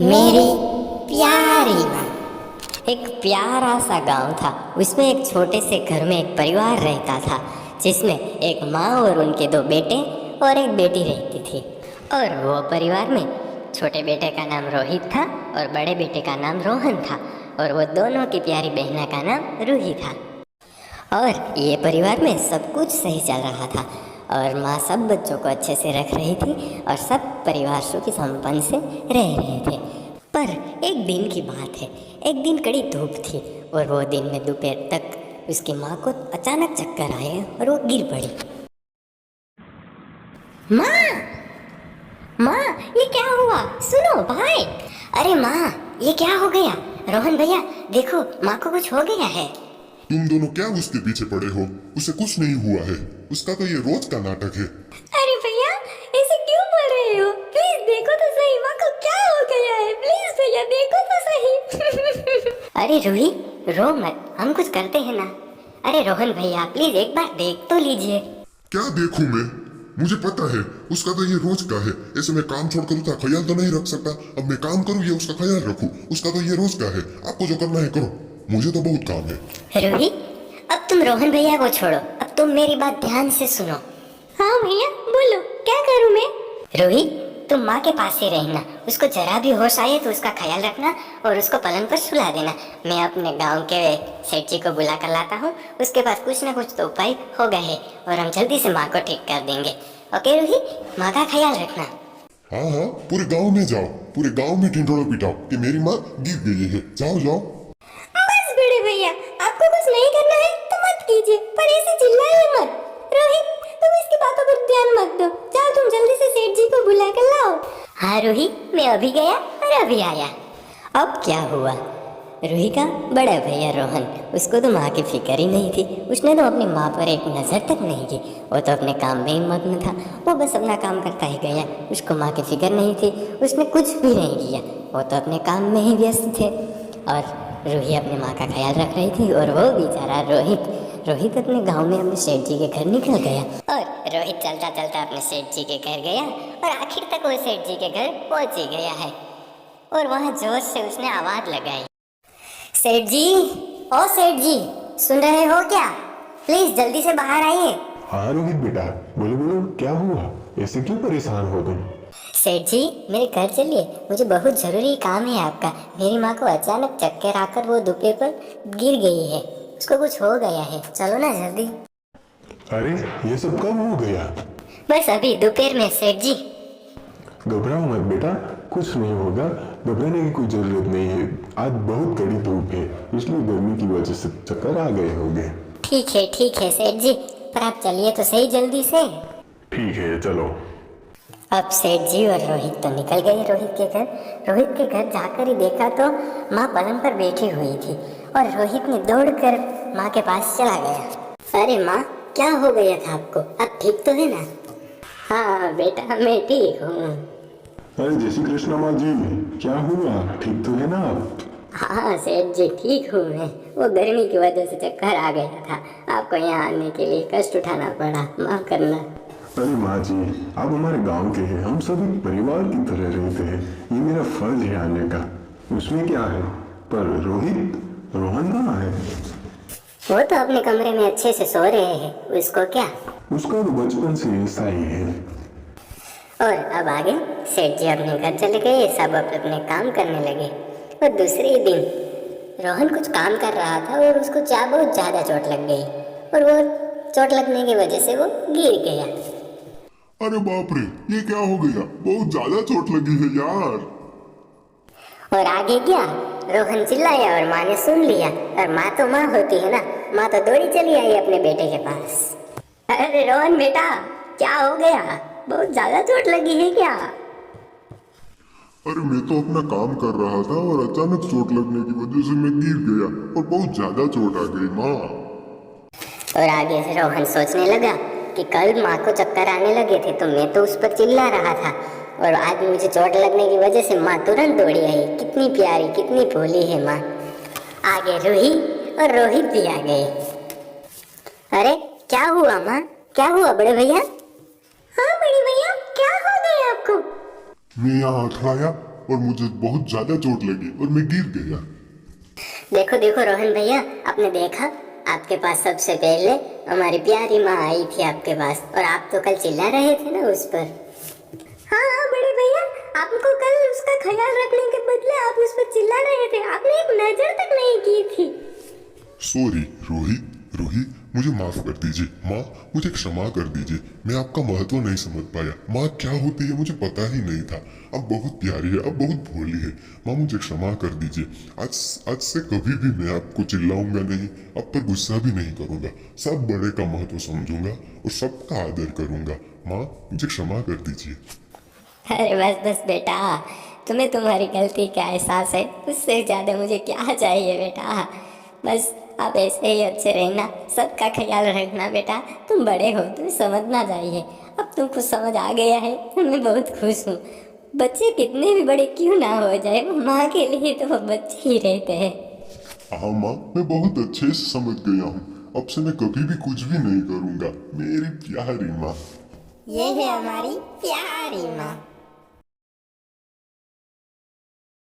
मेरी प्यारी माँ। एक प्यारा सा गांव था। उसमें एक छोटे से घर में एक परिवार रहता था, जिसमें एक माँ और उनके दो बेटे और एक बेटी रहती थी। और वो परिवार में छोटे बेटे का नाम रोहित था और बड़े बेटे का नाम रोहन था, और वो दोनों की प्यारी बहना का नाम रूही था। और ये परिवार में सब कुछ सही चल रहा था, और माँ सब बच्चों को अच्छे से रख रही थी, और सब परिवार सुखी संपन्न से रह रहे थे। पर एक दिन की बात है। एक दिन कड़ी धूप थी, और वो दिन में दोपहर तक उसकी माँ को अचानक चक्कर आए और वो गिर पड़ी। माँ, माँ, ये क्या हुआ? सुनो भाई। अरे माँ, ये क्या हो गया? रोहन भैया देखो, माँ को कुछ हो गया है। तुम दोनों क्या उसके पीछे पड़े हो? उसे कुछ नहीं हुआ है। उसका तो ये रोज का नाटक है। अरे भैया, ऐसे क्यों बोल रहे हो? प्लीज देखो तो सही, माँ को क्या हो गया है। प्लीज भैया देखो तो सही। अरे रूही, रो मत, हम कुछ करते हैं ना। अरे रोहन भैया प्लीज एक बार देख तो लीजिए। क्या देखूं मैं? मुझे पता है उसका तो ये रोज का है। ऐसे मैं काम छोड़कर उसका ख्याल तो नहीं रख सकता। अब मैं काम करूँ या उसका ख्याल रखूं? उसका तो ये रोज का है। आपको जो करना है करो, मुझे तो बहुत काम है। रूही, अब तुम रोहन भैया को छोड़ो, अब तुम मेरी बात ध्यान से सुनो। हाँ भैया बोलो, क्या करूँ मैं? रूही, तुम माँ के पास ही रहना। उसको जरा भी होश आए तो उसका ख्याल रखना और उसको पलंग पर सुला देना। मैं अपने गांव के सेठ जी को बुला कर लाता हूँ। उसके पास कुछ ना कुछ तो उपाय होगा है, और हम जल्दी से माँ को ठीक कर देंगे। ओके रूही, माँ का ख्याल रखना। हाँ हाँ, पूरे गांव में जाओ, पूरे गांव में ढिंढोरा पिटाओ कि मेरी माँ गिर गई है। जाओ जाओ। बस बड़े भैया, आपको कुछ नहीं करना है तो मत कीजिए, पर ऐसे चिल्लाइए मत। रोहित, तुम इसकी बातों पर ध्यान मत दो। जाओ तुम जल्दी से सेठ जी को बुला कर लाओ। हाँ रूही, मैं अभी गया और अभी आया। अब क्या हुआ? रूही का बड़ा भैया रोहन, उसको तो माँ की फिक्र ही नहीं थी। उसने तो अपनी माँ पर एक नज़र तक नहीं की। वो तो अपने काम में ही मग्न था। वो बस अपना काम करता ही गया। उसको माँ की फिक्र नहीं थी। उसने कुछ भी नहीं किया। वो तो अपने काम में ही व्यस्त थे, और रूही अपनी माँ का ख्याल रख रही थी। और वो बेचारा रोहित अपने गांव में अपने सेठ जी के घर निकल गया। और रोहित चलता चलता अपने सेठ जी के घर गया, और आखिर तक वो सेठ जी के घर पहुंच ही गया है। और वहाँ जोर से उसने आवाज लगाई, सेठ जी, ओ सेठ जी, सुन रहे हो क्या? प्लीज जल्दी से बाहर आइए। हाँ रोहित बेटा, बोलो बोलो, क्या हुआ? ऐसे क्यों परेशान हो तुम? सेठ जी, मेरे घर चलिए, मुझे बहुत जरूरी काम है आपका। मेरी माँ को अचानक चक्कर आकर वो दुपे पर गिर गई है। उसको कुछ हो गया है, चलो ना जल्दी। अरे ये सब कब हो गया? बस अभी दोपहर में सेठ जी। घबराओ मत बेटा, कुछ नहीं होगा। घबराने की कोई जरूरत नहीं है। आज बहुत कड़ी धूप है, इसलिए गर्मी की वजह से चक्कर आ गए होंगे। ठीक है सेठ जी, पर आप चलिए तो सही जल्दी से। ठीक है चलो। अब सेठ जी और रोहित तो निकल गए रोहित के घर। रोहित के घर जाकर ही देखा तो माँ पलंग पर बैठी हुई थी, और रोहित ने दौड़कर माँ के पास चला गया। अरे माँ, क्या हो गया था आपको? आप ठीक तो है ना? हाँ बेटा, मैं ठीक हूँ। अरे जय श्री कृष्ण माँ जी, क्या हुआ? ठीक तो है ना आप? हाँ सेठ जी, ठीक हूँ मैं। वो गर्मी की वजह से चक्कर आ गया था। आपको यहाँ आने के लिए कष्ट उठाना पड़ा, माफ करना। अरे माँ जी, आप हमारे गांव के हैं, हम सभी परिवार की तरह रहते हैं। ये मेरा फर्ज है आने का, उसमें क्या है। पर रोहन कहाँ है? वो तो अपने कमरे में अच्छे से सो रहे हैं, उसको क्या। उसका तो बचपन से ऐसा ही है। और अब आगे सेठ जी अपने घर चले गए, सब अपने काम करने लगे। और दूसरे दिन रोहन कुछ काम कर रहा था, और उसको बहुत ज़्यादा चोट लग गई, और वो चोट लगने की वजह से वो गिर गया। अरे बाप रे, ये क्या हो गया? बहुत ज्यादा चोट लगी है यार। और आगे क्या, रोहन चिल्लाया और माँ ने सुन लिया। और माँ तो माँ होती है ना, माँ तो दौड़ी चली आई अपने बेटे के पास। अरे रोहन बेटा, क्या हो गया? बहुत ज्यादा चोट लगी है क्या? अरे मैं तो अपना काम कर रहा था और अचानक चोट लगने की वजह से मैं गिर गया और बहुत ज्यादा चोट आ गई माँ। और आगे से रोहन सोचने लगा कि कल माँ को चक्कर आने लगे थे तो मैं तो उस पर चिल्ला रहा था, और आज मुझे चोट लगने की वजह से माँ तुरंत दौड़ी आई। कितनी प्यारी, कितनी भोली है माँ। आगे रूही और रोहित भी आ गए। अरे क्या हुआ माँ, क्या हुआ बड़े भैया? हाँ बड़े भैया, क्या हो गया आपको? मैं यहाँ हथड़ाया और मुझे बहुत ज्यादा चोट लगी और मैं गिर गया। देखो देखो रोहन भैया, आपने देखा, आपके पास सबसे पहले हमारी प्यारी माँ आई थी आपके पास, और आप तो कल चिल्ला रहे थे ना उस पर। हाँ हाँ बड़े भैया, आपको कल उसका ख्याल रखने के बदले आप उस पर चिल्ला रहे थे, आपने एक नजर तक नहीं की थी। सॉरी रोहित, रोहित मुझे माफ कर दीजिए। माँ मुझे क्षमा कर दीजिए, मैं आपका महत्व नहीं समझ पाया। माँ क्या होती है मुझे पता ही नहीं था। अब बहुत प्यारी है, अब बहुत भोली है। माँ मुझे क्षमा कर दीजिए। आज से कभी भी मैं आपको चिल्लाऊंगा नहीं, आप पर गुस्सा भी नहीं करूंगा। सब बड़े का महत्व समझूंगा और सबका आदर करूंगा। माँ मुझे क्षमा कर दीजिए। अरे बस बस बेटा, तुम्हें तुम्हारी गलती का एहसास है, उससे ज्यादा मुझे क्या चाहिए बेटा। बस आप ऐसे ही अच्छे रहना, सबका ख्याल रखना बेटा। तुम बड़े हो, तुम्हें समझना चाहिए। अब तुमको समझ आ गया है, मैं बहुत खुश हूँ। बच्चे कितने भी बड़े क्यों ना हो जाए, वो माँ के लिए तो वो बच्चे ही रहते हैं। हाँ माँ, मैं बहुत अच्छे से समझ गया हूँ। अब से मैं कभी भी कुछ भी नहीं करूंगा। मेरी प्यारी माँ। ये है हमारी प्यारी माँ।